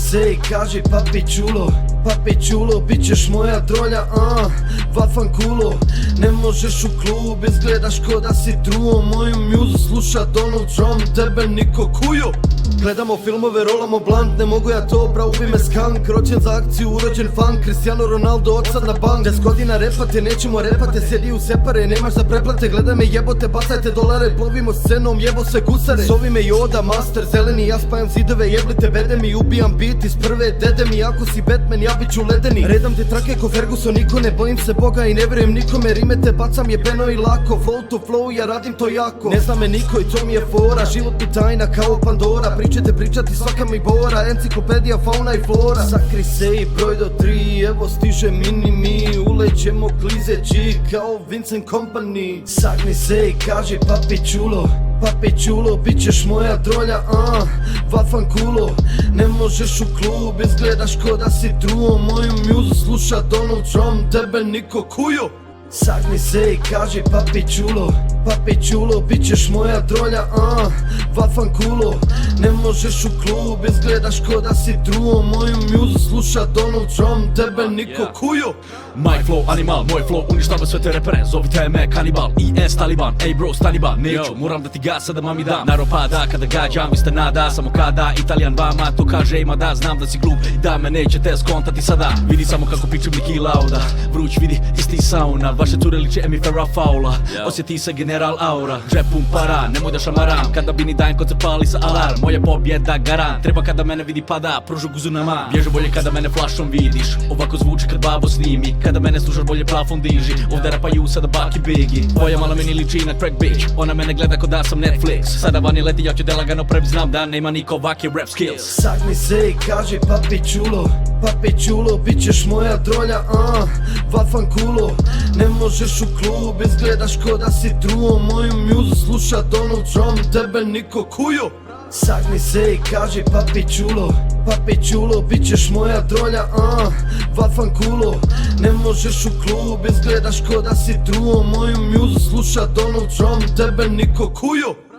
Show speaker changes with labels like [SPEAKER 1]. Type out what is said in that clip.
[SPEAKER 1] se i kaži papi čulo, bit ćeš moja drolja, vafan kulo. Ne možeš u klub, izgledaš ko da si truo, moju mjuzu sluša Donald Trump, tebe niko kujo. Gledamo filmove, rolamo blunt, ne mogu ja to, bra ubi me skank. Rođen za akciju, urođen fan, Cristiano Ronaldo odsad na bank. 10 godina repate, nećemo repate, sjedi u separe, nemaš za preplate. Gledaj me jebote, bacajte dolare, plovimo scenom, jebo sve gusare. Zovi me Yoda, master, zeleni, ja spajam zidove, jeblite vede mi, ubijam beat iz prve dede mi. Ako si Batman, ja bit ću ledeni, redam te trake ko Ferguson, niko ne bojim se Boga i ne vjerujem nikome. Rimete bacam jebeno i lako, flow to flow, ja radim to jako. Ne zna me niko i to mi je fora, život mi tajna kao Pandora. Pričajte pričati, svaka mi bora, enciklopedija, fauna i flora. Sakri se i broj do 3, evo stiže mini mi, ulećemo klizeći kao Vincent Company. Sagni se i kaži papi čulo, bit ćeš moja drolja, vafan kulo. Ne možeš u klub, izgledaš ko da si truo, moju mjuzu sluša Donald Trump, tebe niko kujo. Sagni se i kaži papi čulo, bit ćeš moja drolja, vafan kulo. Ne možeš u klub, izgledaš ko da si truo, moju mjuzu sluša Donald Trump, tebe niko kujo.
[SPEAKER 2] My flow animal, moj flow uništava sve te repere, zovite me kanibal, IS Taliban, ej bro staniba, neću, moram da ti gasa da mami dam. Narod pada kada gađam, vi ste nada, samo kada Italijan vama to kaže ima da, znam da si glup i da me nećete skontati sada. Vidi samo kako pičem Niki Lauda, vruć vidi isti sauna, vaše cure liče Emi Farrah faula, osjeti se general aura, džep pun para, nemoj da šamaram, kada bi ni dajem kod se pali sa alarm, moja pobjeda garant, treba kada mene vidi pada, pružu guzu na man, bježe bolje kada mene flašom vidiš, ovako zvuči kad babo snimi, kada mene slušaš bolje plafon diži, ovdje rapaju sada Baki Biggie, tvoja mala meni liči na crack bitch, ona mene gleda ko da sam Netflix, sada vani leti ja ću da lagano znam da nema niko ovake rap skills.
[SPEAKER 1] Sagni se i kaži papi čulo, bit ćeš moja drolja, vafan kulo. Ne možeš u klub, izgledaš ko da si truo, moju mjuzu sluša Donald Trump, tebe niko kujo. Sagni se i kaži papi čulo, bit ćeš moja drolja, vafan kulo. Ne možeš u klub, izgledaš ko da si truo, moju mjuzu sluša Donald Trump, tebe niko kujo.